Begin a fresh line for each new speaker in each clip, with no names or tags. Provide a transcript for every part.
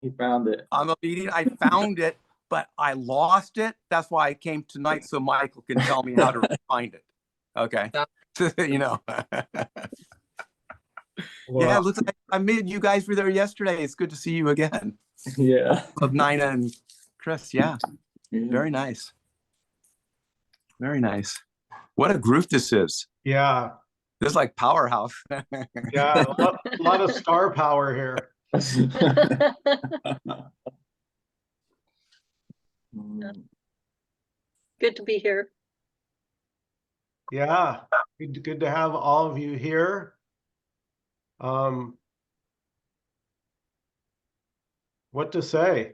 He found it.
I'm a meeting. I found it, but I lost it. That's why I came tonight so Michael can tell me how to find it. Okay. You know.
Well,
Yeah, it looks like I made you guys were there yesterday. It's good to see you again.
yeah.
Of Nina and Chris. Yeah.
Yeah.
Very nice. Very nice. What a group this is.
Yeah.
This is like Powerhouse.
Yeah. A lot of star power here.
Good to be here.
Yeah. Good to have all of you here. What to say?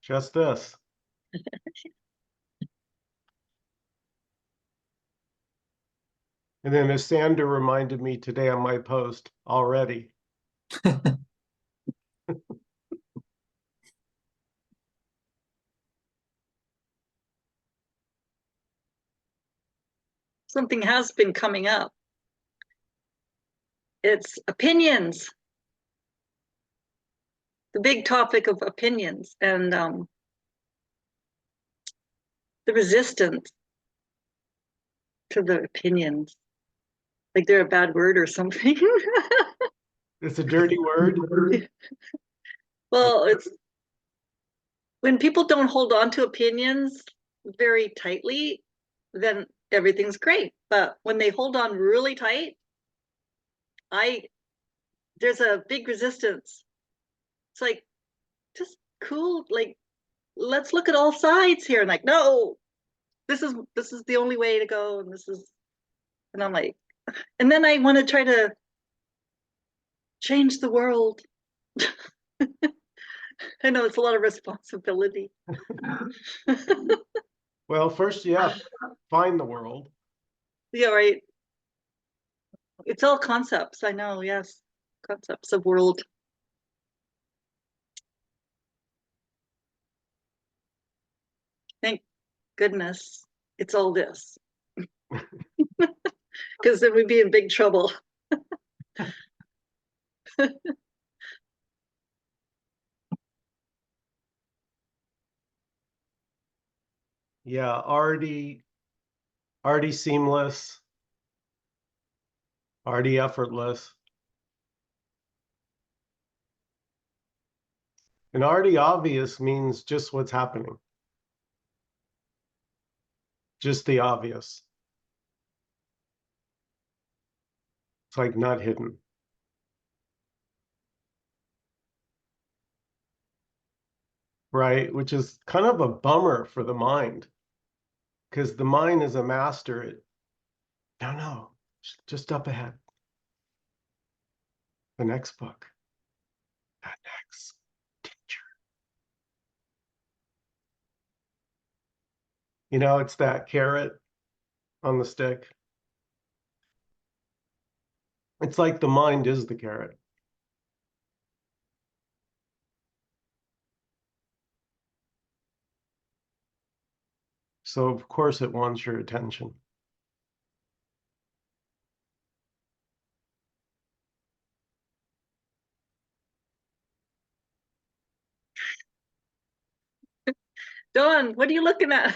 Just this. And then as Sandra reminded me today on my post already.
Something has been coming up. It's opinions. The big topic of opinions and the resistance to the opinions. Like they're a bad word or something.
It's a dirty word.
Well, it's when people don't hold on to opinions very tightly, then everything's great. But when they hold on really tight, there's a big resistance. It's like, just cool, like, let's look at all sides here. And like, no, this is the only way to go. And I'm like, and then I want to try to change the world. I know it's a lot of responsibility.
Well, first you have to find the world.
Yeah, right. It's all concepts, I know, yes. Concepts of world. Thank goodness it's all this. Because then we'd be in big trouble.
Yeah, already seamless, already effortless. And already obvious means just what's happening. Just the obvious. It's like not hidden. Right? Which is kind of a bummer for the mind. Because the mind is a master at, no, just up ahead. The next book. That next teacher. You know, it's that carrot on the stick. It's like the mind is the carrot. So of course it wants your attention.
Dawn, what are you looking at?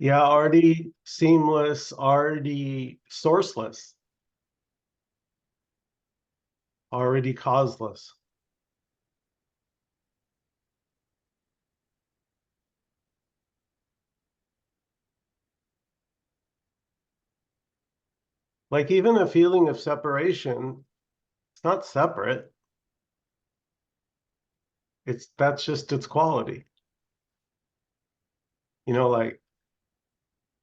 Yeah, already seamless, already sourceless, already causeless. Like even a feeling of separation, it's not separate. That's just its quality. You know, like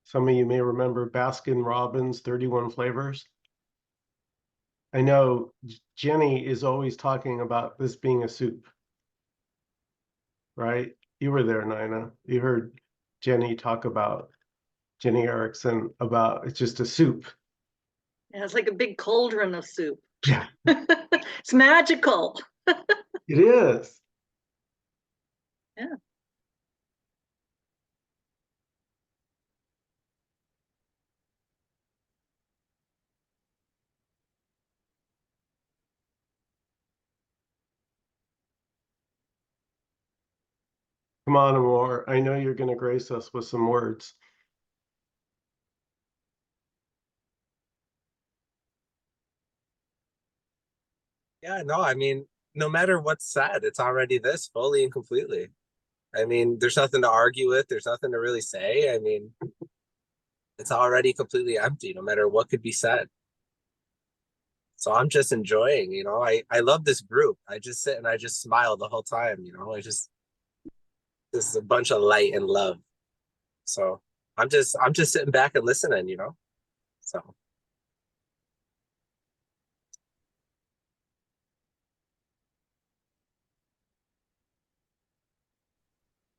some of you may remember Baskin Robbins 31 flavors. I know Jenny is always talking about this being a soup, right? You were there, Nina. You heard Jenny talk about Jenny Erickson about it's just a soup.
Yeah, it's like a big cauldron of soup.
Yeah,
It's magical.
it is.
Yeah.
Come on, Amor. I know you're going to grace us with some words.
Yeah, no, I mean, no matter what's said, it's already this fully and completely. I mean, there's nothing to argue with. There's nothing to really say. I mean, it's already completely empty, no matter what could be said. So I'm just enjoying, you know, I love this group. I just sit and I just smile the whole time, you know, this is a bunch of light and love. So I'm just sitting back and listening, you know, so.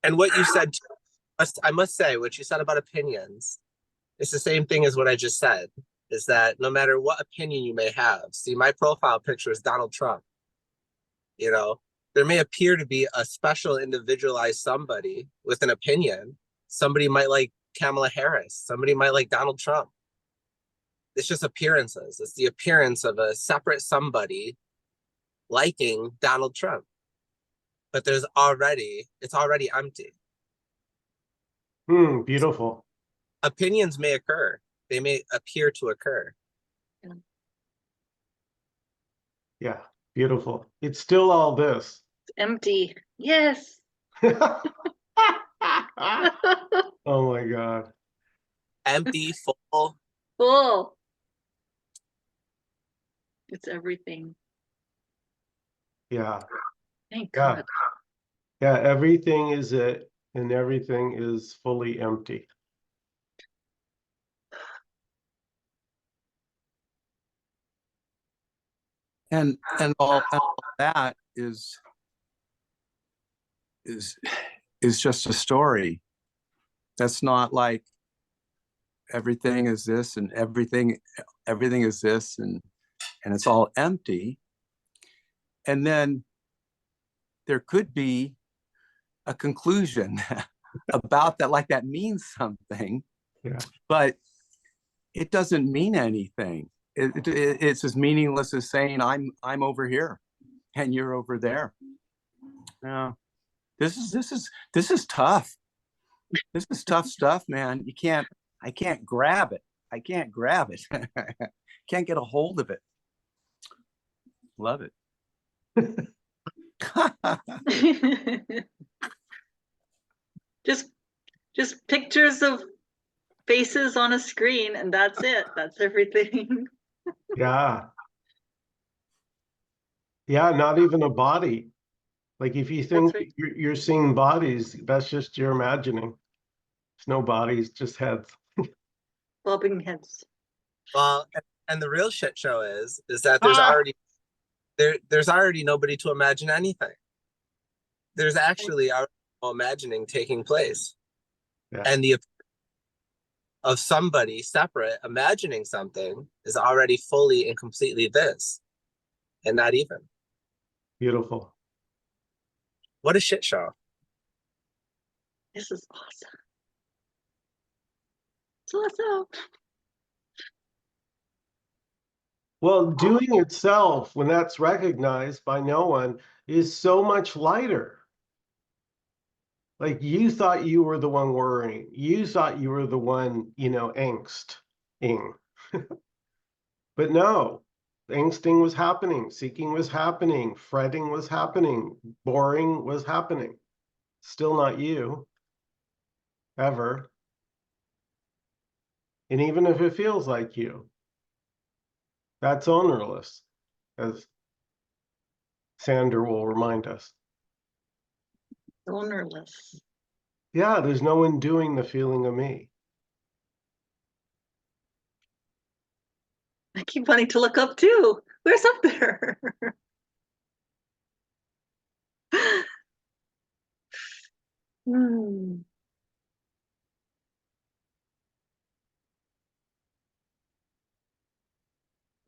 And what you said, I must say, what you said about opinions, it's the same thing as what I just said, is that no matter what opinion you may have, see, my profile picture is Donald Trump, you know, there may appear to be a special individualized somebody with an opinion. Somebody might like Kamala Harris, somebody might like Donald Trump. It's just appearances. It's the appearance of a separate somebody liking Donald Trump. But it's already empty.
Beautiful.
Opinions may occur. They may appear to occur.
Yeah, beautiful. It's still all this.
It's empty. Yes.
Oh my God.
Empty, full.
Cool. It's everything.
Yeah.
Thank
Yeah.
God.
Yeah, everything is it, and everything is fully empty.
And all that is just a story. That's not like everything is this and everything is this, and it's all empty. And then there could be a conclusion about that, like that means something.
Yeah.
But it doesn't mean anything. It's as meaningless as saying I'm over here and you're over there. Yeah, this is tough. This is tough stuff, man. I can't grab it. I can't grab it. Can't get a hold of it. Love it.
just pictures of faces on a screen, and that's it. That's everything.
Yeah. Yeah, not even a body. Like if you think
right.
you're seeing bodies, that's just your imagining. There's no bodies, just heads.
Bobbing heads.
Well, and the real shit show is that there's already nobody to imagine anything. There's actually already no imagining taking place.
Yeah.
And the of somebody separate imagining something is already fully and completely this, and not even.
Beautiful.
What a shit show.
This is awesome. It's awesome.
Well, doing itself, when that's recognized by no one, is so much lighter. Like you thought you were the one worrying. You thought you were the one, angsting. But no, angsting was happening, seeking was happening, fretting was happening, boring was happening. Still not you, ever. And even if it feels like you, that's ownerless, as Sander will remind us.
Ownerless.
Yeah, there's no one doing the feeling of me.
I keep wanting to look up too. Where's up there? Hmm.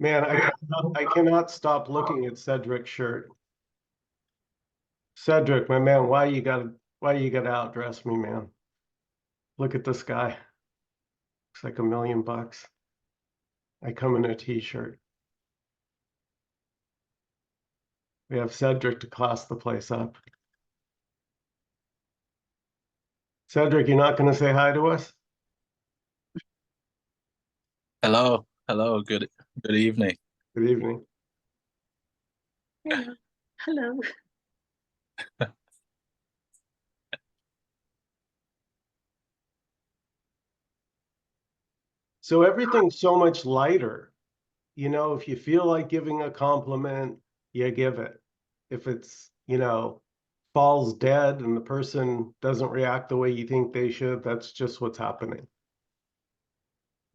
Man, I cannot stop looking at Cedric's shirt. Cedric, my man, why you gotta outdress me, man? Look at this guy. Looks like $1 million. I come in a t-shirt. We have Cedric to class the place up. Cedric, you're not gonna say hi to us?
Hello, hello, good evening.
Good evening.
Hello. Hello.
So everything's so much lighter. You know, if you feel like giving a compliment, you give it. If it's, falls dead and the person doesn't react the way you think they should, that's just what's happening.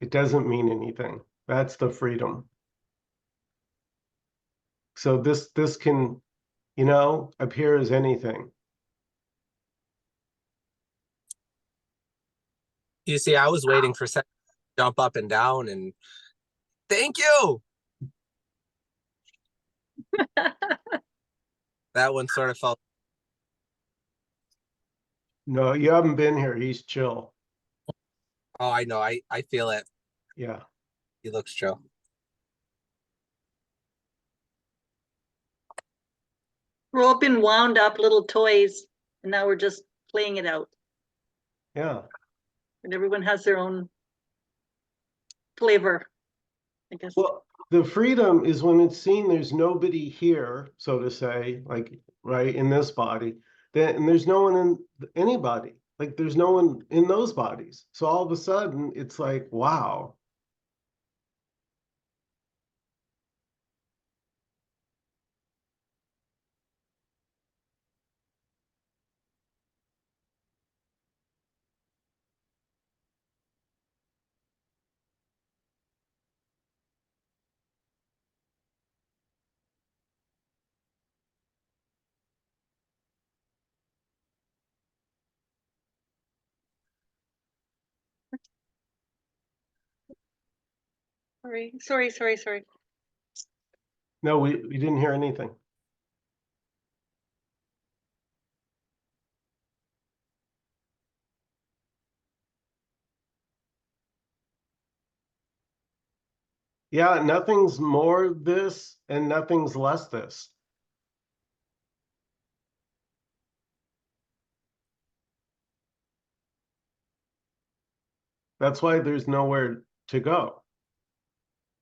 It doesn't mean anything. That's the freedom. So this can, appear as anything.
You see, I was waiting for Seth to jump up and down and thank you. That one sort of felt.
No, you haven't been here. He's chill.
Oh, I know. I feel it.
Yeah.
He looks chill.
We're all been wound up little toys, and now we're just playing it out.
Yeah.
And everyone has their own flavor, I guess.
Well, the freedom is when it's seen there's nobody here, so to say, like, right, in this body, then and there's no one in anybody. Like there's no one in those bodies. So all of a sudden it's like, wow.
Sorry.
No, we didn't hear anything. Yeah, nothing's more this and nothing's less this. That's why there's nowhere to go.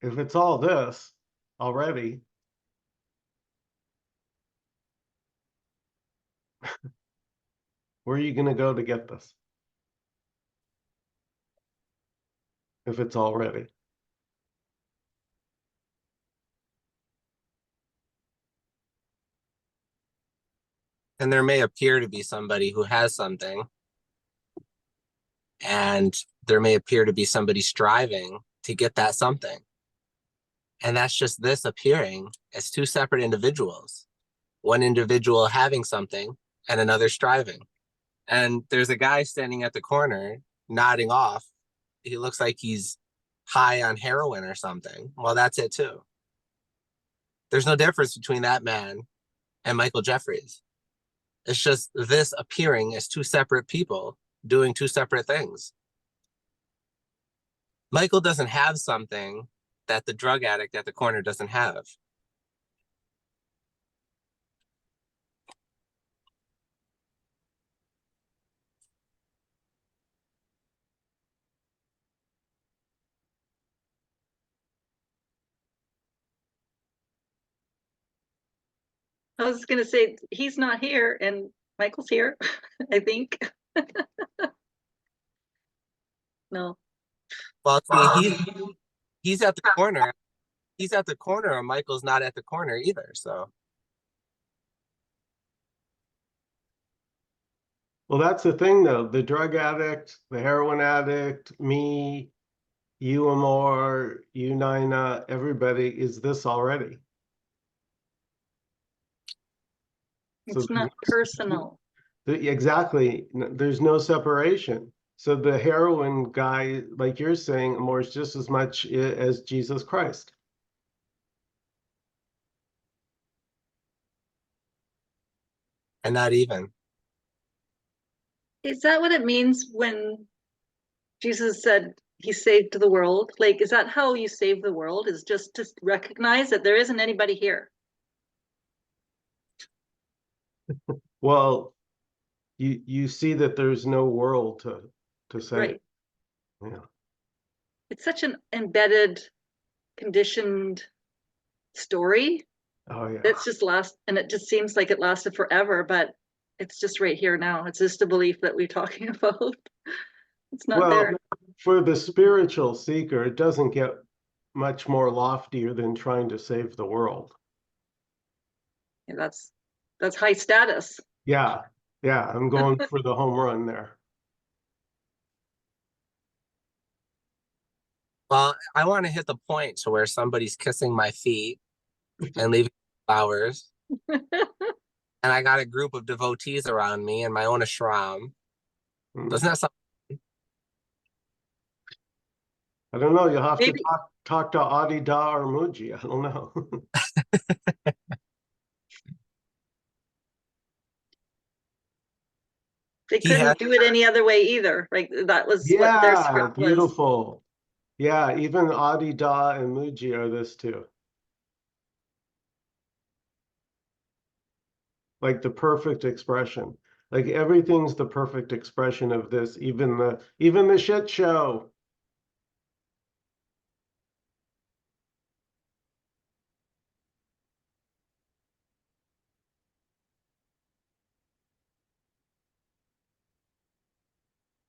If it's all this already, where are you going to go to get this? If it's already.
And there may appear to be somebody who has something, and there may appear to be somebody striving to get that something. And that's just this appearing as two separate individuals, one individual having something and another striving. And there's a guy standing at the corner nodding off. He looks like he's high on heroin or something. Well, that's it too. There's no difference between that man and Michael Jeffries. It's just this appearing as two separate people doing two separate things. Michael doesn't have something that the drug addict at the corner doesn't have.
I was gonna say he's not here and Michael's here, I think. No.
Well, see, he's at the corner. He's at the corner, and Michael's not at the corner either. So,
Well, that's the thing though. The drug addict, the heroin addict, me, you Amor, you Nina, everybody is this already.
It's not personal.
Exactly. There's no separation. So the heroin guy, like you're saying, Amor, is just as much as Jesus Christ.
And not even.
Is that what it means when Jesus said he saved the world? Like, is that how you save the world? Is just to recognize that there isn't anybody here?
Well, you see that there's no world to say.
Right.
Yeah.
It's such an embedded, conditioned story
Oh yeah.
that's just and it just seems like it lasted forever, but it's just right here now. It's just a belief that we're talking about. It's not
Well,
there.
for the spiritual seeker, it doesn't get much more loftier than trying to save the world.
Yeah, that's high status.
Yeah. Yeah. I'm going for the home run there.
Well, I want to hit the point to where somebody's kissing my feet and leaving flowers. And I got a group of devotees around me and my own ashram.
Mm.
Doesn't that sound?
I don't know. You'll have to
Maybe
talk to Adi Da or Muji. I don't know.
they
He had
couldn't do it any other way either. Like that was what their
Yeah,
script was.
beautiful. Yeah, even Adi Da and Muji are this too. Like the perfect expression. Like everything's the perfect expression of this, even the shit show.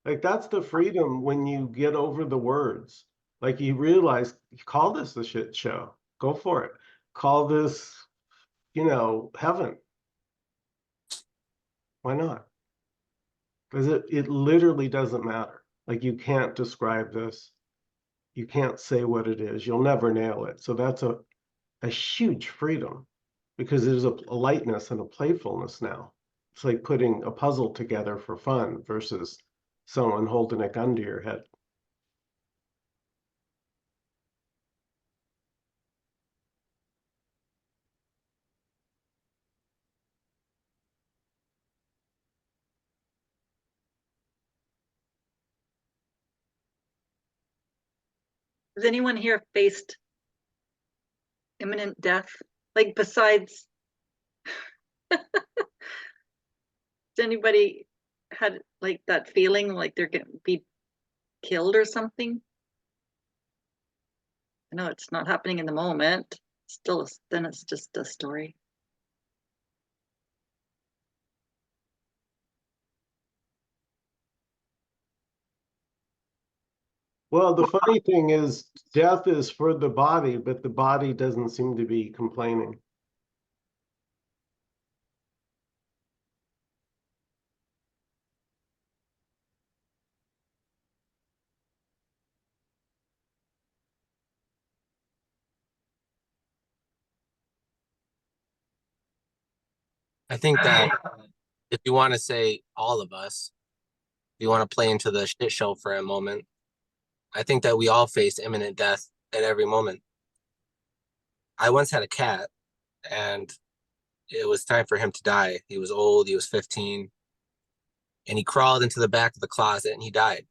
Like that's the freedom when you get over the words. Like you realize, call this the shit show. Go for it. Call this, heaven. Why not? Because it literally doesn't matter. Like you can't describe this. You can't say what it is. You'll never nail it. So that's a huge freedom because there's a lightness and a playfulness now. It's like putting a puzzle together for fun versus someone holding a gun to your head.
Has anyone here faced imminent death? Like besides, has anybody had like that feeling like they're gonna be killed or something? I know it's not happening in the moment. Still, then it's just a story.
Well, the funny thing is death is for the body, but the body doesn't seem to be complaining.
I think that if you want to say all of us, if you want to play into the shit show for a moment, I think that we all face imminent death at every moment. I once had a cat and it was time for him to die. He was old, he was 15, and he crawled into the back of the closet and he died.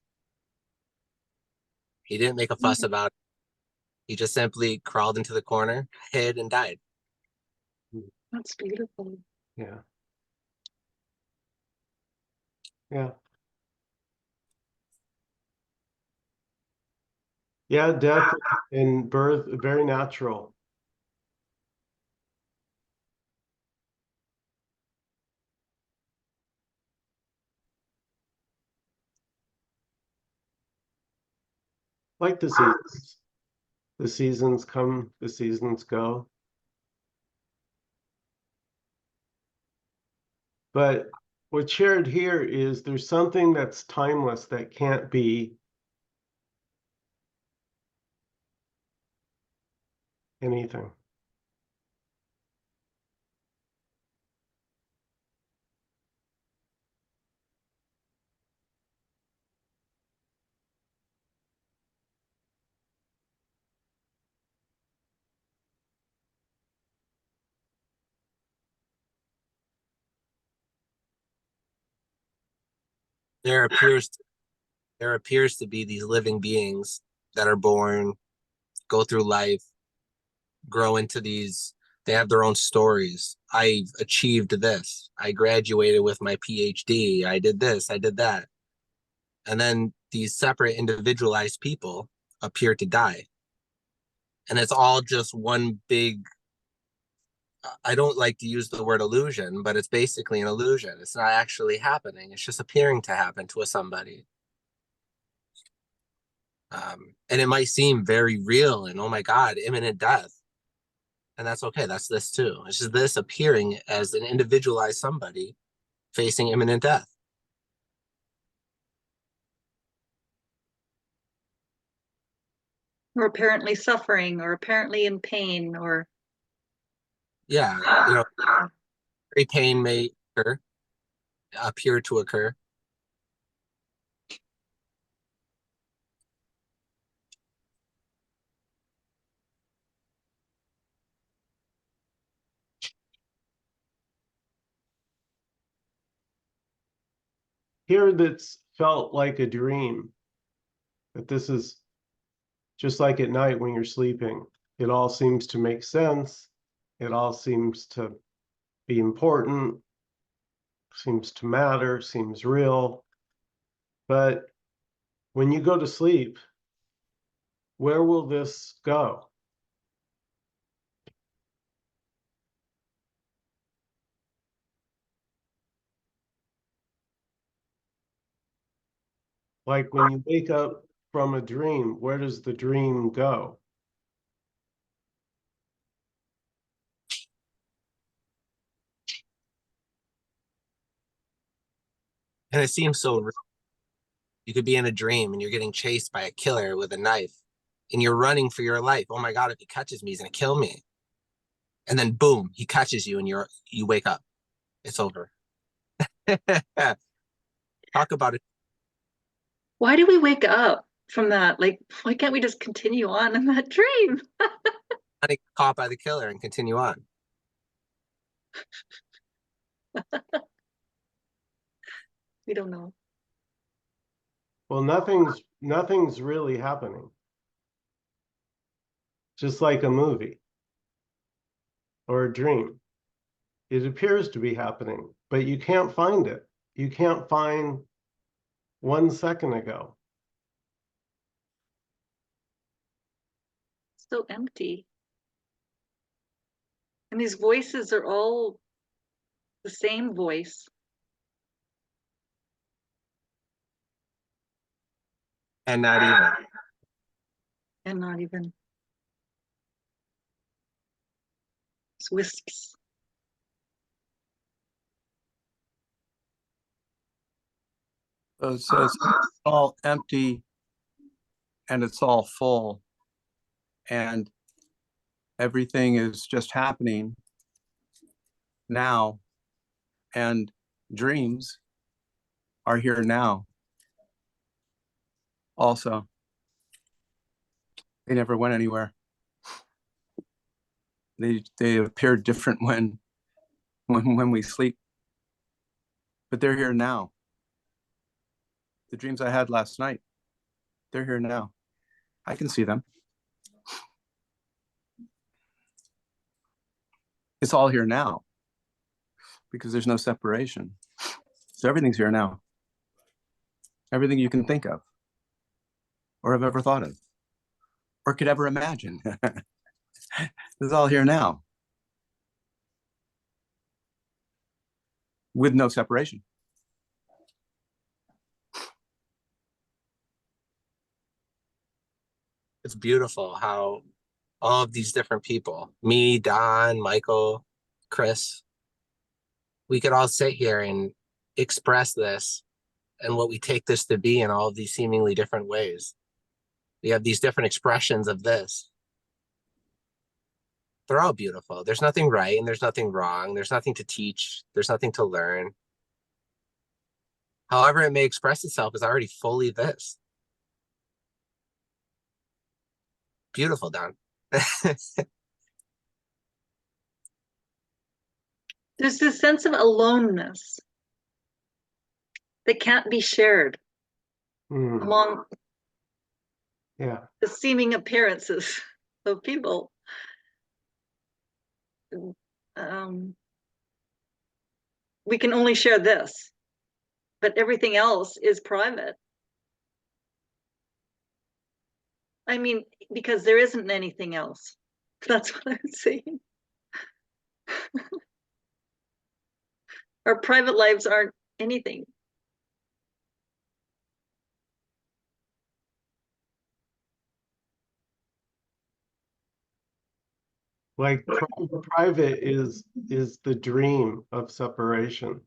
He didn't make a fuss about it. He just simply crawled into the corner, hid, and died.
That's beautiful.
Yeah. Yeah. Yeah, death and birth, very natural. Like the seasons. The seasons come, the seasons go. But what's shared here is there's something that's timeless that can't be anything.
there appears there appears to be these living beings that are born, go through life, grow into these, they have their own stories. I achieved this. I graduated with my PhD. I did this, I did that. And then these separate individualized people appear to die. And it's all just one big, I don't like to use the word illusion, but it's basically an illusion. It's not actually happening. It's just appearing to happen to somebody. And it might seem very real and oh my God, imminent death. And that's okay. That's this too. It's just this appearing as an individualized somebody facing imminent death.
Or apparently suffering, or apparently in pain, or
Yeah, very pain may appear to occur.
Here that's felt like a dream, that this is just like at night when you're sleeping. It all seems to make sense. It all seems to be important, seems to matter, seems real. But when you go to sleep, where will this go? Like when you wake up from a dream, where does the dream go?
And it seems so real. You could be in a dream and you're getting chased by a killer with a knife and you're running for your life. Oh my God, if he catches me, he's gonna kill me. And then boom, he catches you and you wake up. It's over. Talk about it.
why do we wake up from that? Like, why can't we just continue on in that dream?
Getting caught by the killer and continue on.
We don't know.
Well, nothing's really happening. Just like a movie or a dream. It appears to be happening, but you can't find it. You can't find 1 second ago.
So empty. And these voices are all the same voice.
And not even.
And not even. It's wisps.
So it's all empty and it's all full and everything is just happening now, and dreams are here now also. They never went anywhere. They appear different when we sleep, but they're here now. The dreams I had last night, they're here now. I can see them. It's all here now because there's no separation. So everything's here now. Everything you can think of or have ever thought of or could ever imagine. It's all here now with no separation.
It's beautiful how all of these different people, me, Don, Michael, Chris, we could all sit here and express this and what we take this to be in all of these seemingly different ways. We have these different expressions of this. They're all beautiful. There's nothing right and there's nothing wrong. There's nothing to teach. There's nothing to learn. However it may express itself is already fully this. Beautiful, Don.
There's this sense of aloneness. that can't be shared
Hmm,
among
yeah.
the seeming appearances of people. We can only share this, but everything else is private. I mean, because there isn't anything else. That's what I'm saying. Our private lives aren't anything.
Like private is the dream of separation.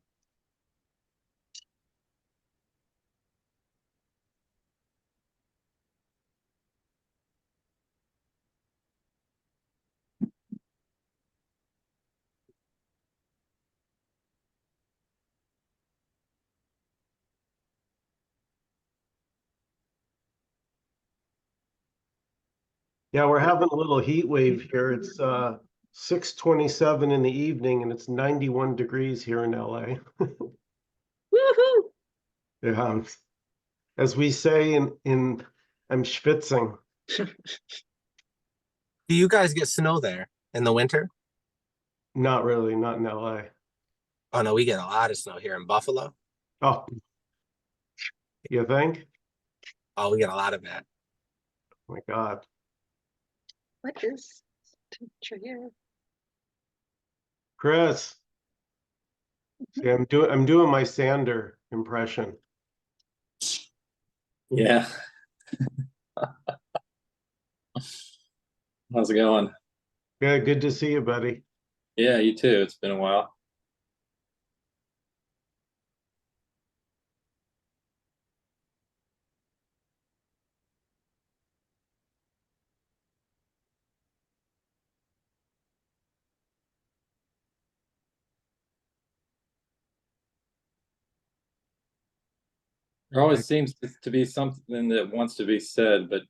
Yeah, we're having a little heat wave here. It's 6:27 in the evening and it's 91 degrees here in LA.
Woohoo!
Yeah. As we say in I'm schwitzing.
Do you guys get snow there in the winter?
Not really, not in LA.
Oh no, we get a lot of snow here in Buffalo.
Oh, you think?
Oh, we get a lot of that.
Oh my God.
What is temperature here?
Chris, see, I'm doing my Sander impression.
Yeah. How's it going?
Yeah, good to see you, buddy.
Yeah, you too. It's been a while. There always seems to be something that wants to be said, but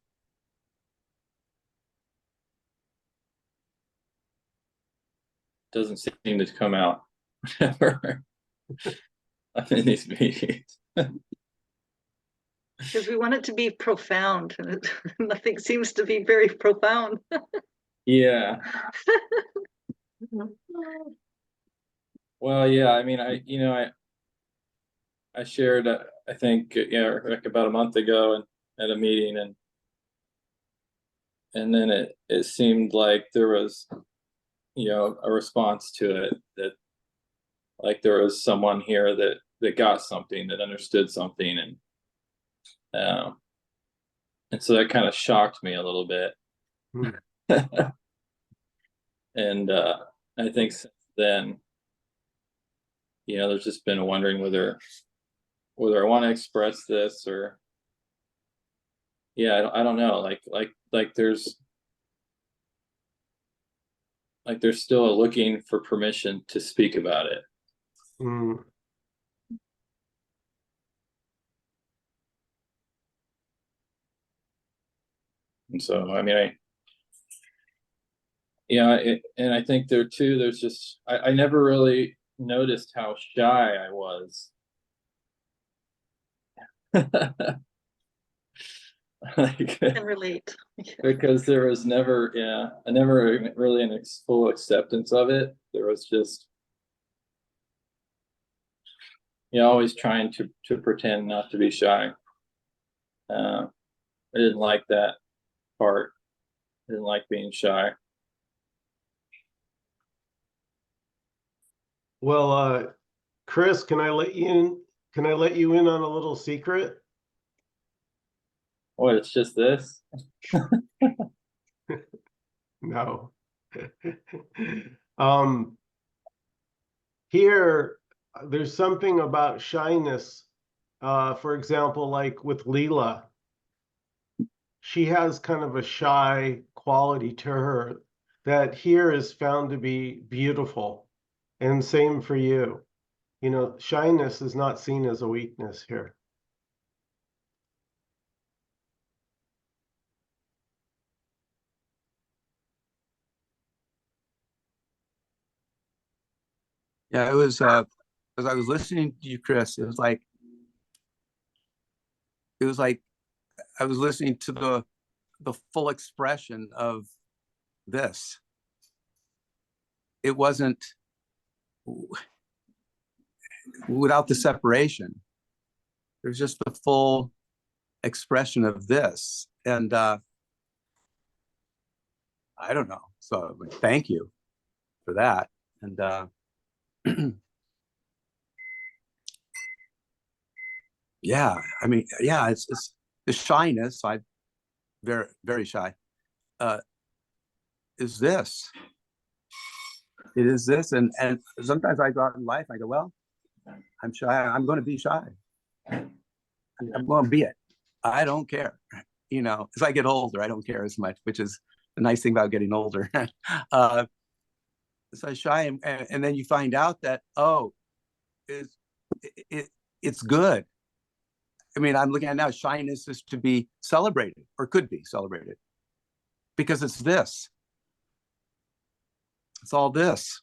doesn't seem to come out whenever I'm in these meetings.
Because we want it to be profound, and nothing seems to be very profound.
Yeah. Well, yeah, I mean, I shared, I think, like about a month ago and at a meeting, and then it seemed like there was, a response to it, that like there was someone here that got something, that understood something, and so that kind of shocked me a little bit.
Hmm.
And I think since then, there's just been a wondering whether I want to express this, or I don't know, like there's still a looking for permission to speak about it.
Hmm.
And so, I mean, and I think there too, there's just, I never really noticed how shy I was. Like,
Can relate.
because there was never, I never really an full acceptance of it. There was just, always trying to pretend not to be shy. I didn't like that part. I didn't like being shy.
Well, Chris, can I let you in? Can I let you in on a little secret?
Oh, it's just this.
No. Um, here, there's something about shyness. For example, like with Leela, she has kind of a shy quality to her that here is found to be beautiful. And same for you. You know, shyness is not seen as a weakness here.
Yeah, it was as I was listening to you, Chris, it was like it was like I was listening to the full expression of this. It wasn't without the separation. There's just the full expression of this. And I don't know. So thank you for that. And yeah, I mean, yeah, it's the shyness. I'm very, very shy. Is this? It is this, and sometimes I go out in life. I go, well, I'm shy. I'm going to be shy. I'm going to be it. I don't care. You know, as I get older, I don't care as much, which is the nice thing about getting older. So shy, and then you find out that it's good. I mean, I'm looking at now, shyness is to be celebrated, or could be celebrated, because it's this. It's all this.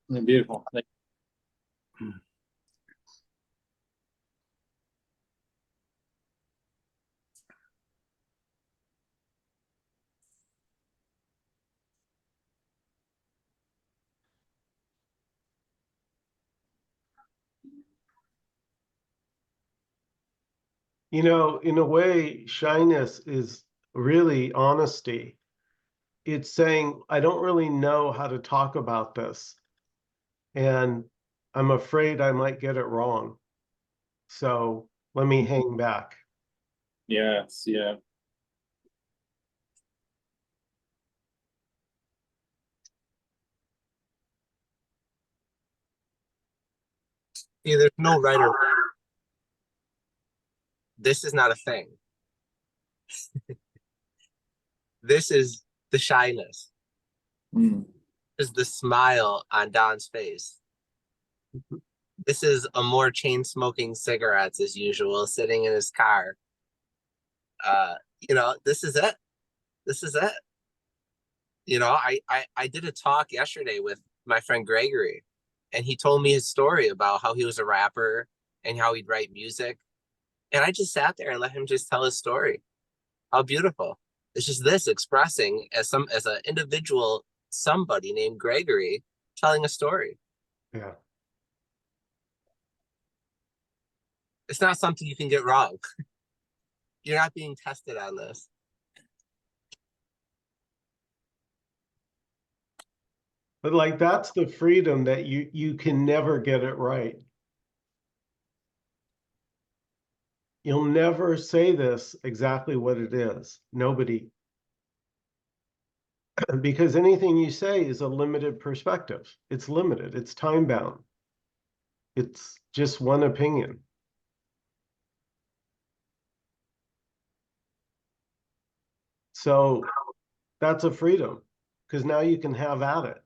Beautiful.
You know, in a way, shyness is really honesty. It's saying, I don't really know how to talk about this, and I'm afraid I might get it wrong. So let me hang back.
Yes, yeah.
See, there's no right or wrong. This is not a thing. This is the shyness.
Mm.
This is the smile on Don's face. This is a more chain smoking cigarettes as usual, sitting in his car. You know, this is it. This is it. You know, I did a talk yesterday with my friend Gregory, and he told me his story about how he was a rapper and how he'd write music. And I just sat there and let him just tell his story. How beautiful. It's just this expressing as an individual, somebody named Gregory telling a story.
Yeah.
It's not something you can get wrong. You're not being tested on this.
But like, that's the freedom that you can never get it right. You'll never say this exactly what it is. Nobody. Because anything you say is a limited perspective. It's limited. It's time bound. It's just one opinion. So that's a freedom, because now you can have at it.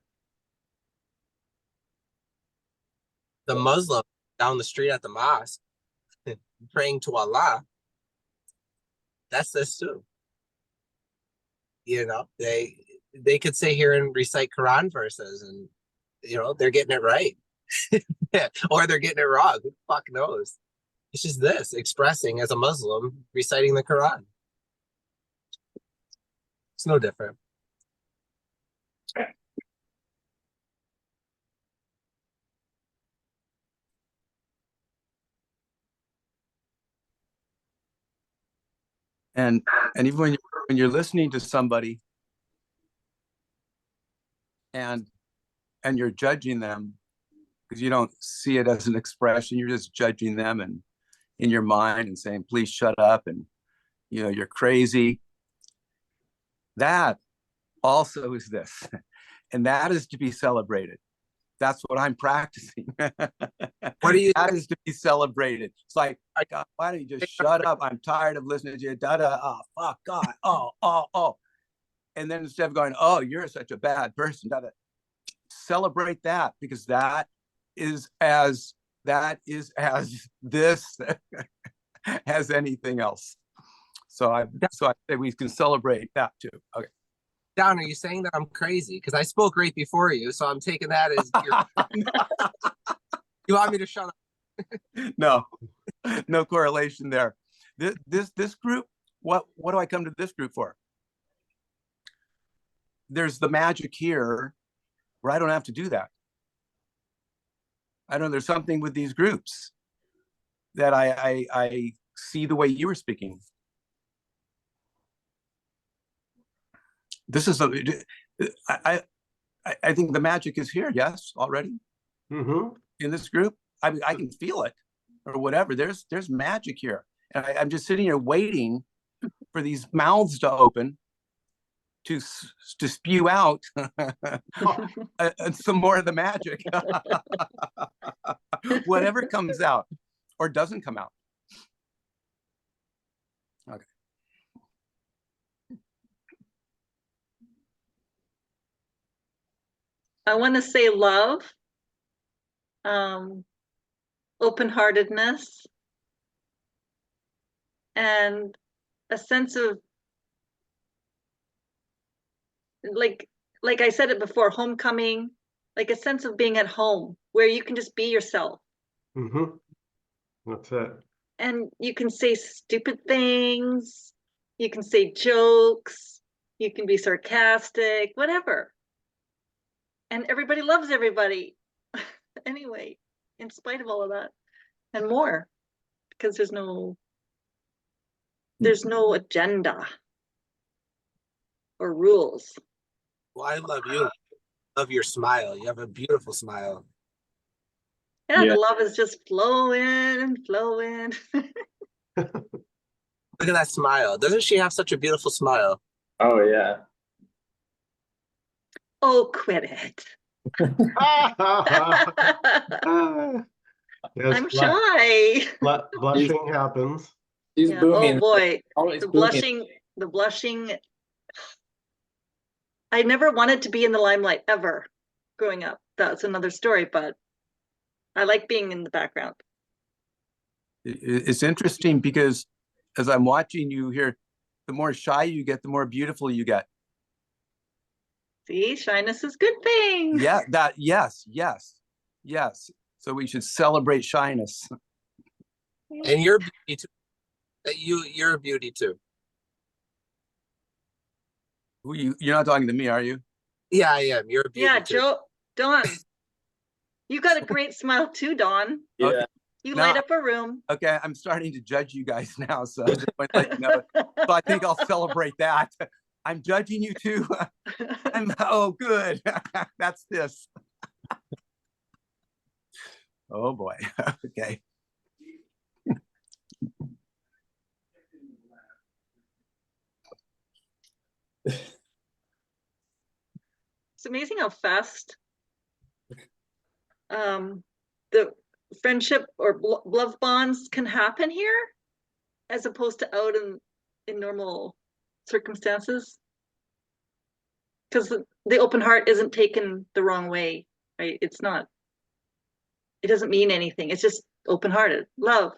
The Muslim down the street at the mosque praying to Allah, that's this too. You know, they could sit here and recite Quran verses, and you know they're getting it right, or they're getting it wrong. Who the fuck knows? It's just this expressing as a Muslim reciting the Quran. It's no different.
And even when you're listening to somebody and you're judging them, because you don't see it as an expression, you're just judging them and in your mind and saying, please shut up, and you know, you're crazy. That also is this. And that is to be celebrated. That's what I'm practicing.
What do you
That is to be celebrated. It's like, God, why don't you just shut up? I'm tired of listening to you. Da da. Oh fuck God. Oh. And then instead of going, oh, you're such a bad person, da da. Celebrate that, because that is as this as anything else. So I say we can celebrate that too. Okay.
Don, are you saying that I'm crazy? Because I spoke right before you, so I'm taking that as you want me to shut up.
No. No correlation there. This group, what do I come to this group for? There's the magic here where I don't have to do that. I know there's something with these groups that I see the way you were speaking. This is I think the magic is here. Yes, already in this group. I mean, I can feel it, or whatever. There's magic here, and I'm just sitting here waiting for these mouths to open to spew out some more of the magic, whatever comes out or doesn't come out. Okay.
I want to say love, open-heartedness, and a sense of, like I said it before, homecoming, like a sense of being at home where you can just be yourself.
That's it.
And you can say stupid things, you can say jokes, you can be sarcastic, whatever. And everybody loves everybody anyway, in spite of all of that and more, because there's no agenda or rules.
Well, I love you. Love your smile. You have a beautiful smile.
Yeah,
Yeah.
the love is just flowing and flowing.
Look at that smile. Doesn't she have such a beautiful smile?
Oh yeah.
Oh, quit it.
Yes,
I'm shy.
blushing happens.
She's
Yeah.
booming.
Oh boy,
Always
the
booming.
blushing. I never wanted to be in the limelight ever growing up. That's another story, but I like being in the background.
It's interesting because as I'm watching you here, the more shy you get, the more beautiful you get.
See, shyness is a good thing.
Yeah, yes. So we should celebrate shyness.
And you're a beauty too. You're a beauty too.
You're not talking to me, are you?
Yeah, I am. You're a beauty
Yeah,
too.
Dawn, you got a great smile too, Dawn.
Yeah.
Okay.
You
Now-
light up a room.
Okay, I'm starting to judge you guys now, so I just want to let you know. So I think I'll celebrate that. I'm judging you too. Oh, good. That's this. Oh boy. Okay.
It's amazing how fast the friendship or love bonds can happen here, as opposed to out in normal circumstances. Because the open heart isn't taken the wrong way, right? It doesn't mean anything. It's just open-hearted love,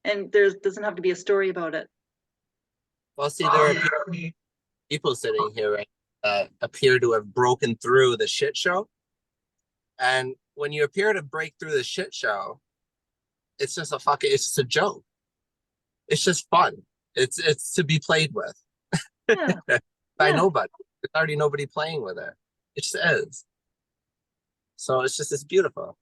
and doesn't have to be a story about it.
Well, see, there are people sitting here, right, that appear to have broken through the shit show. And when you appear to break through the shit show, it's just a joke. It's just fun. It's to be played with.
Yeah.
By
Yeah.
nobody. There's already nobody playing with it. It just is. So it's beautiful.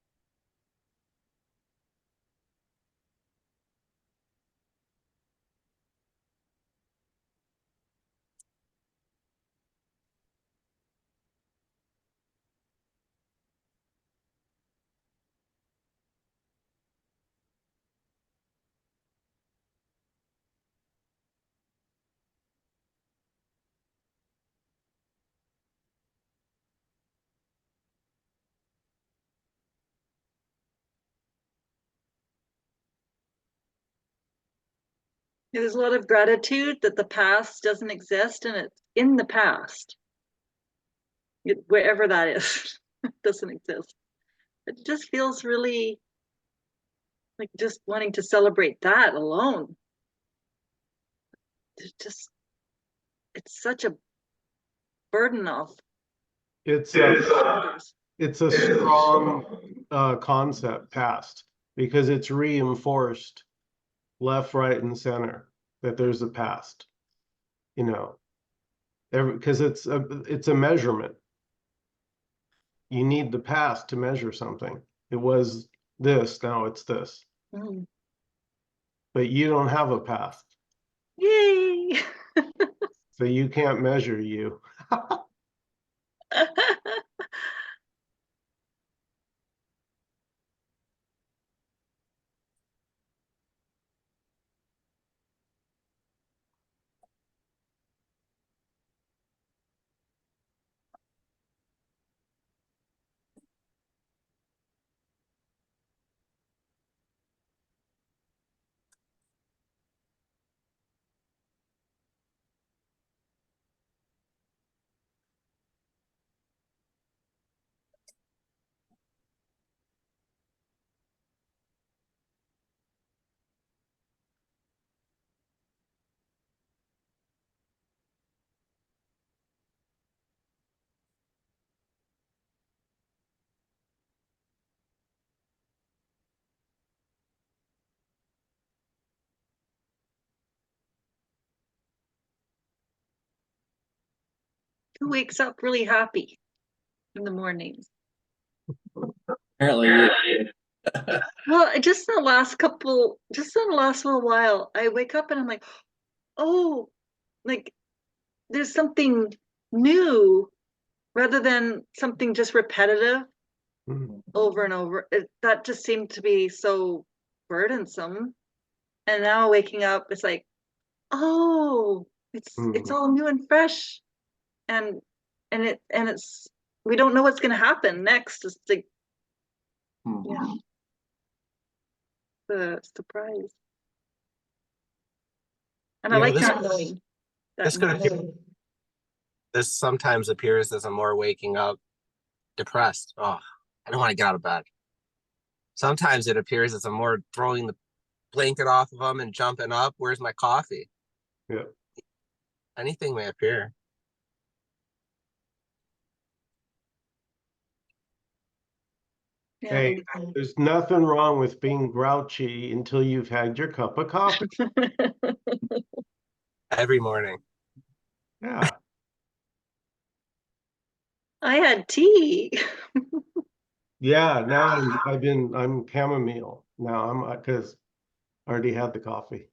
There's a lot of gratitude that the past doesn't exist, and it's in the past. Wherever that is, it doesn't exist. It just feels really like just wanting to celebrate that alone. It's such a burden off
It's
shoulders.
it's a strong concept past, because it's reinforced left, right, and center, that there's a past, you know, because it's a measurement. You need the past to measure something. It was this, now it's this,
Mm.
but you don't have a past,
Yay!
so you can't measure you.
Who wakes up really happy in the mornings?
Apparently, you.
Well, just in the last little while, I wake up and I'm like, oh, like there's something new rather than something just repetitive
Mhm.
over and over. That just seemed to be so burdensome. And now waking up, it's like, oh, it's all new and fresh, and it's we don't know what's going to happen next. It's like, yeah, the surprise. And I
You know,
like
this
not knowing that.
this could appear, this sometimes appears as a more waking up depressed. Oh, I don't want to get out of bed. Sometimes it appears as a more throwing the blanket off of them and jumping up. Where's my coffee?
Yeah.
Anything may appear.
Yeah.
Hey, there's nothing wrong with being grouchy until you've had your cup of coffee.
Every morning.
Yeah.
I had tea.
Yeah, now I'm chamomile. Now I'm because I already had the coffee.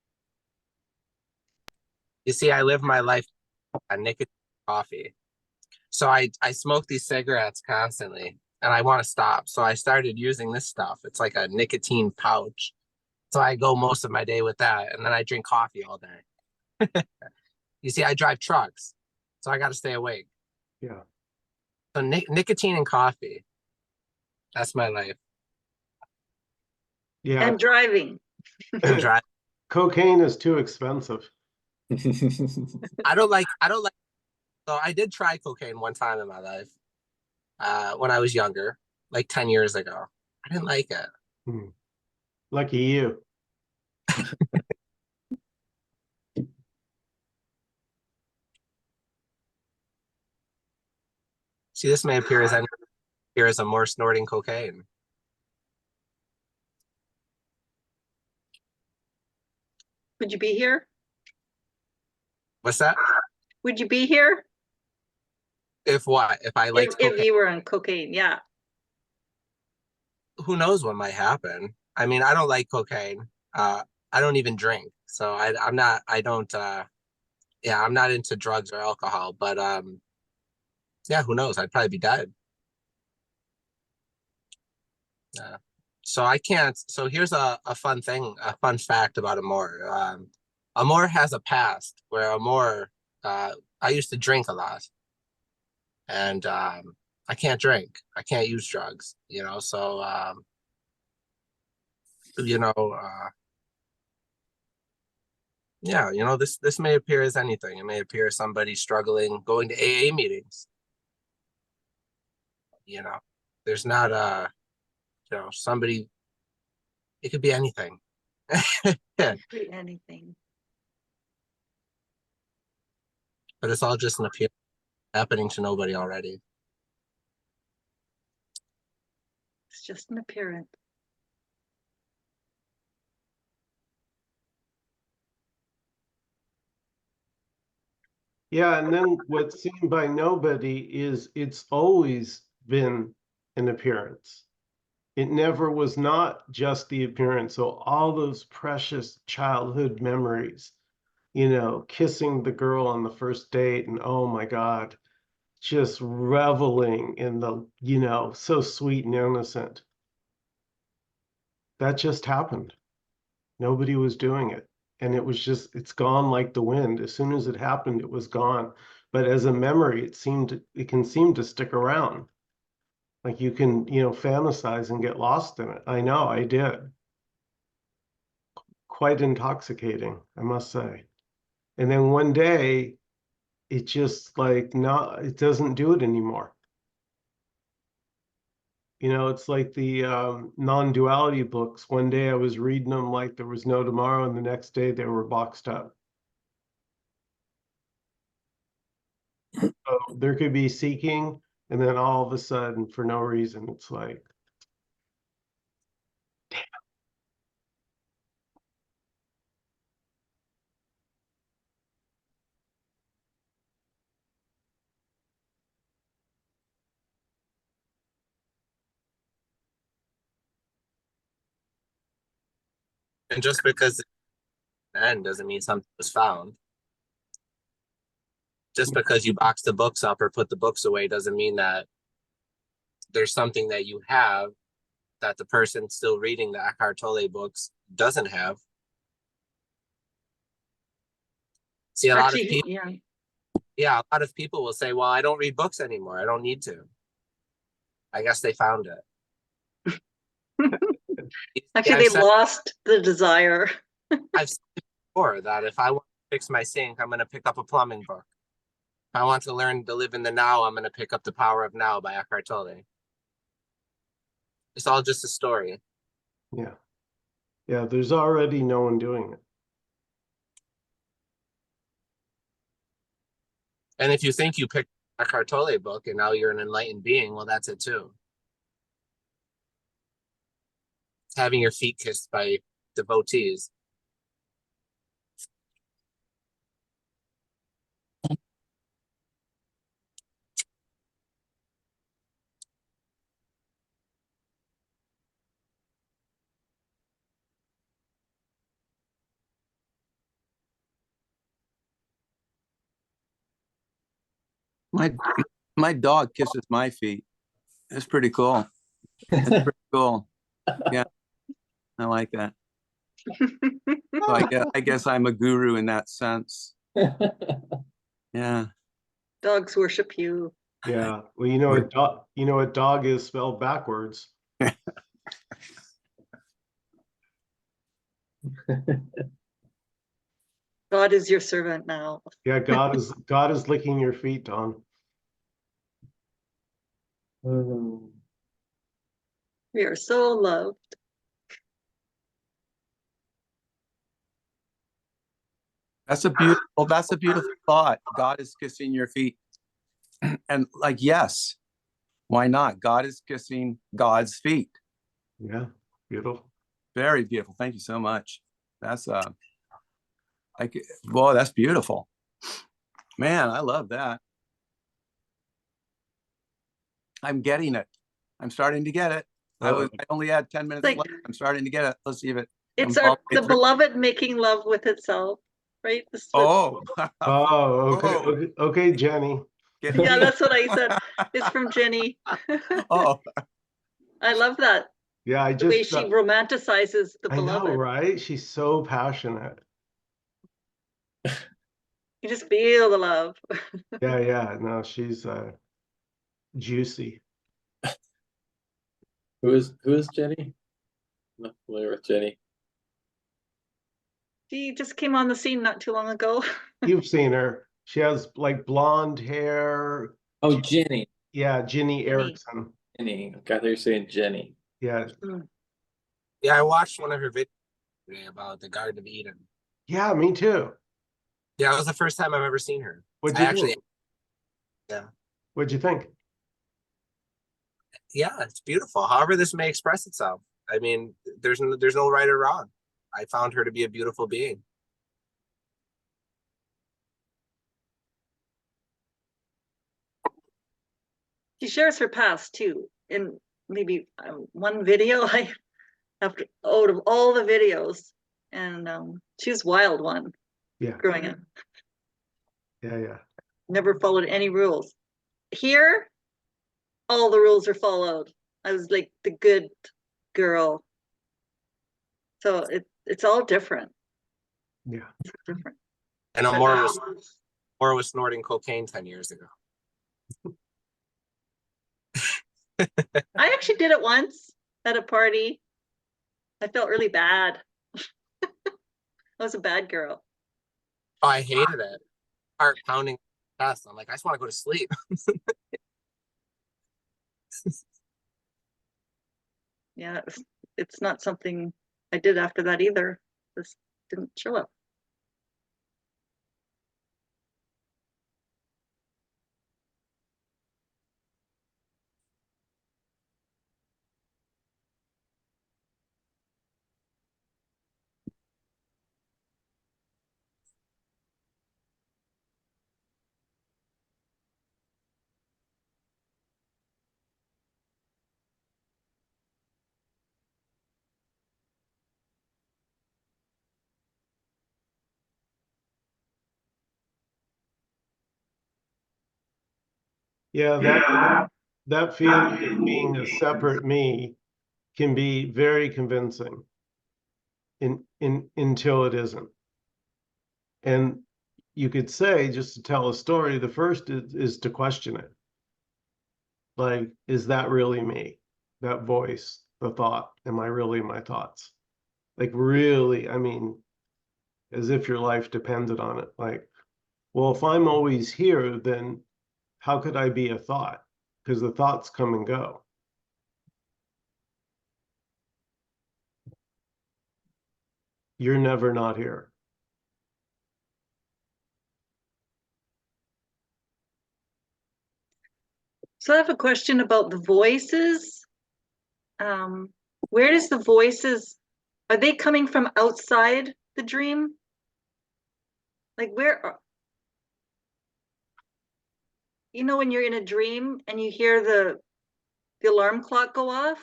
You see, I live my life on nicotine coffee. So I smoke these cigarettes constantly and I want to stop. So I started using this stuff. It's like a nicotine pouch. So I go most of my day with that and then I drink coffee all day. You see, I drive trucks. So I got to stay awake.
Yeah.
So nicotine and coffee. That's my life.
Yeah.
And driving.
And drive.
Cocaine is too expensive.
I don't like so I did try cocaine one time in my life. When I was younger, like 10 years ago. I didn't like it.
Hmm. Lucky you.
See, this may appear as a more snorting cocaine.
Would you be here?
What's that?
Would you be here
If what? If I liked
if
cocaine?
you were on cocaine? Yeah.
Who knows what might happen? I mean, I don't like cocaine. I don't even drink. So I'm not, I don't, yeah, I'm not into drugs or alcohol, but, yeah, who knows? I'd probably be dead. So I can't, so here's a fun thing, a fun fact about Amor. Amor has a past where Amor, I used to drink a lot and, I can't drink. I can't use drugs, you know, so, you know, yeah, you know, this may appear as anything. It may appear as somebody struggling going to AA meetings. You know, there's not you know, somebody, it could be anything. Yeah,
Anything.
but it's all just an appearance happening to nobody already.
It's just an appearance.
Yeah, and then what's seen by nobody is it's always been an appearance. It never was not just the appearance. So all those precious childhood memories, kissing the girl on the first date and oh my God, just reveling in the, so sweet and innocent. That just happened. Nobody was doing it. And it's gone like the wind. As soon as it happened, it was gone. But as a memory, it can seem to stick around. Like you can, fantasize and get lost in it. I know, I did. Quite intoxicating, I must say. And then one day, it just like not, it doesn't do it anymore. It's like the non-duality books. One day I was reading them like there was no tomorrow, and the next day they were boxed up. So there could be seeking, and then all of a sudden, for no reason, it's like,
And just because it's the end doesn't mean something was found. Just because you box the books up or put the books away doesn't mean that there's something that you have that the person still reading the Eckhart Tolle books doesn't have. See, a lot of
Actually,
people, yeah, a lot of people will say, well, I don't read books anymore. I don't need to. I guess they found it.
actually,
I've
they've
said,
lost the desire.
I've said before that if I want to fix my sink, I'm going to pick up a plumbing book. If I want to learn to live in the now, I'm going to pick up The Power of Now by Eckhart Tolle. It's all just a story.
yeah. Yeah, there's already no one doing it.
And if you think you picked a Eckhart Tolle book and now you're an enlightened being, well, that's it too. It's having your feet kissed by devotees.
My my dog kisses my feet. It's pretty cool. It's pretty cool. Yeah, I like that. So I guess I'm a guru in that sense. Yeah.
Dogs worship you.
Yeah. Well, a dog is spelled backwards.
God is your servant now.
Yeah, God is licking your feet, Don.
We are so loved.
That's a beautiful thought. God is kissing your feet. And like, yes, why not? God is kissing God's feet.
Yeah, beautiful.
Very beautiful. Thank you so much. That's like, whoa, that's beautiful. Man, I love that. I'm getting it. I'm starting to get it. I only had 10 minutes
Like-
left. I'm starting to get it. Let's see if it.
It's
I'm all the way
the
through.
beloved making love with itself, right? This is what-
Oh.
Oh, okay.
Oh.
Okay, okay, Jenny.
Getting
yeah,
deep.
that's what I said. It's from Jenny.
Oh,
I love that.
Yeah, I
The way
just
she romanticizes the
I know,
beloved.
right? She's so passionate.
You just feel the love.
Yeah, yeah. No, she's juicy.
Who is Jenny? I'm not familiar with Jenny.
She just came on the scene not too long ago.
You've seen her. She has like blonde hair.
Oh, Jenny.
Yeah, Ginny Erickson.
Jenny. Okay, I thought you were saying Jenny.
Yeah.
Yeah, I watched one of her videos today about the Garden of Eden.
Yeah, me too.
Yeah, it was the first time I've ever seen her.
What'd
I
you
actually,
think?
yeah.
What'd you think?
Yeah, it's beautiful. However, this may express itself. I mean, there's no right or wrong. I found her to be a beautiful being.
She shares her past too. In maybe one video, I after out of all the videos, and she was wild one
Yeah,
growing up.
yeah.
Never followed any rules. Here, all the rules are followed. I was like the good girl. So it's all different.
Yeah.
It's different.
And Amora was snorting cocaine 10 years ago.
I actually did it once at a party. I felt really bad. I was a bad girl.
Oh, I hated it. Heart pounding chest. I'm like, I just want to go to sleep.
Yeah, it's not something I did after that either. This didn't show up.
Yeah, that feeling of being a separate me can be very convincing until it isn't. And you could say, just to tell a story, the first is to question it. Like, is that really me? That voice, the thought, am I really my thoughts? Like, really, I mean, as if your life depended on it. Like, well, if I'm always here, then how could I be a thought? Because the thoughts come and go. You're never not here.
So I have a question about the voices. Where does the voices, are they coming from outside the dream? Like you know, when you're in a dream and you hear the alarm clock go off,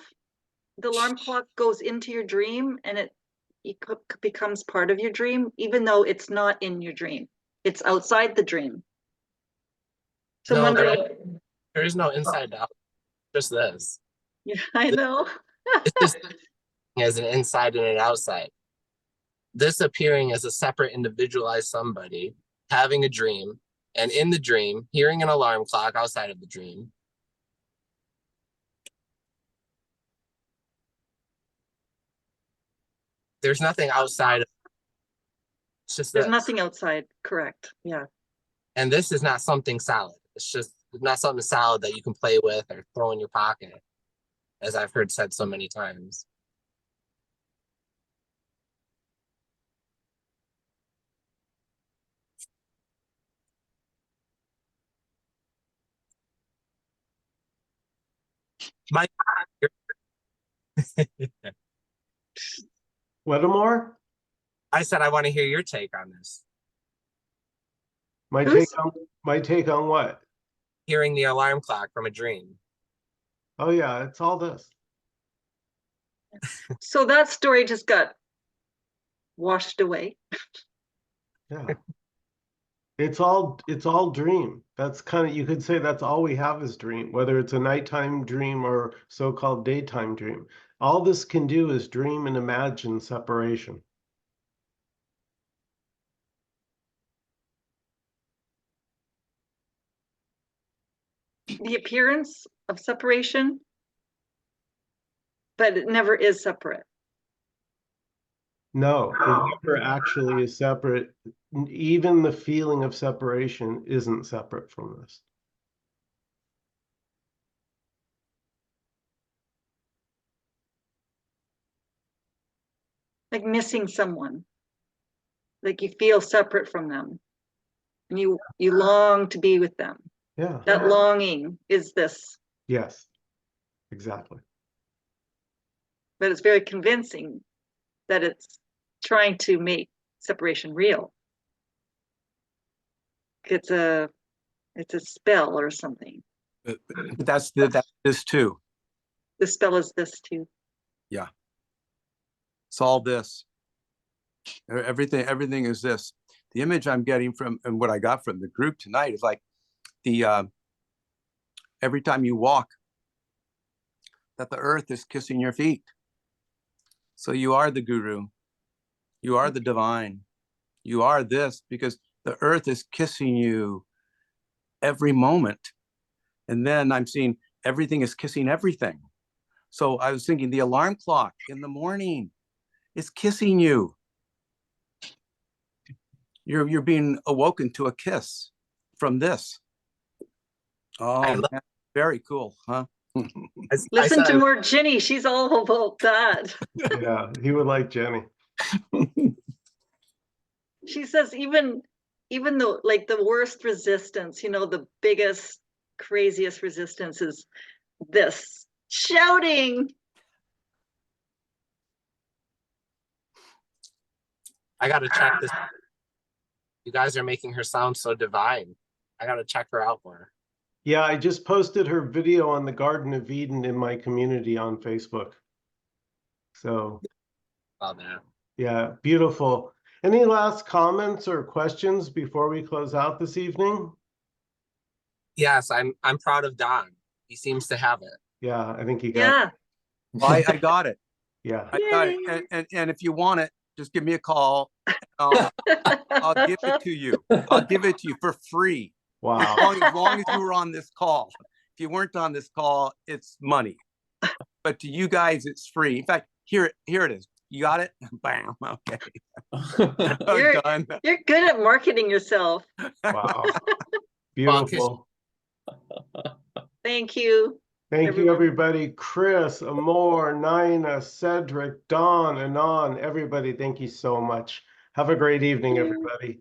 the alarm clock goes into your dream and it becomes part of your dream, even though it's not in your dream. It's outside the dream. So I'm
No,
wondering,
there is no inside out. Just this.
yeah, I know.
It's just as an inside and an outside. This appearing as a separate individualized somebody, having a dream, and in the dream, hearing an alarm clock outside of the dream. There's nothing outside. It's just
There's
this.
nothing outside, correct. Yeah.
And this is not something solid. It's just not something solid that you can play with or throw in your pocket, as I've heard said so many times. My
Wedmore,
I said I want to hear your take on this.
my
Who's-
take on what?
Hearing the alarm clock from a dream.
Oh yeah, it's all this.
So that story just got washed away.
Yeah. It's all dream. That's kind of, you could say that's all we have is dream, whether it's a nighttime dream or so-called daytime dream. All this can do is dream and imagine separation.
The appearance of separation, but it never is separate.
No, it never actually is separate. Even the feeling of separation isn't separate from this.
Like missing someone. Like you feel separate from them. And you long to be with them.
Yeah.
That longing is this,
Yes. Exactly.
but it's very convincing that it's trying to make separation real. It's a spell or something.
But that's this too.
The spell is this too.
It's all this. Everything is this. The image I'm getting from, and what I got from the group tonight is like the every time you walk, that the earth is kissing your feet. So you are the guru. You are the divine. You are this because the earth is kissing you every moment. And then I'm seeing everything is kissing everything. So I was thinking the alarm clock in the morning is kissing you. You're being awoken to a kiss from this. Oh, man. Very cool, huh?
Listen to more Ginny. She's all about that.
Yeah, he would like Jenny.
She says even though like the worst resistance, you know, the biggest, craziest resistance is this shouting.
I gotta check this. You guys are making her sound so divine. I gotta check her out more.
Yeah, I just posted her video on the Garden of Eden in my community on Facebook. So,
Oh man.
yeah, beautiful. Any last comments or questions before we close out this evening?
Yes, I'm proud of Don. He seems to have it.
Yeah, I think you got
Yeah.
I got it.
Yeah.
I got it. And if you want it, just give me a call. I'll give it to you. I'll give it to you for free.
Wow.
As long as you were on this call. If you weren't on this call, it's money. But to you guys, it's free. In fact, here it is. You got it? Bam. Okay. Done.
You're good at marketing yourself.
Wow. Beautiful.
Thank you.
Thank you,
everyone.
everybody. Chris, Amor, Nina, Cedric, Don, Anon, everybody, thank you so much. Have a great evening, everybody.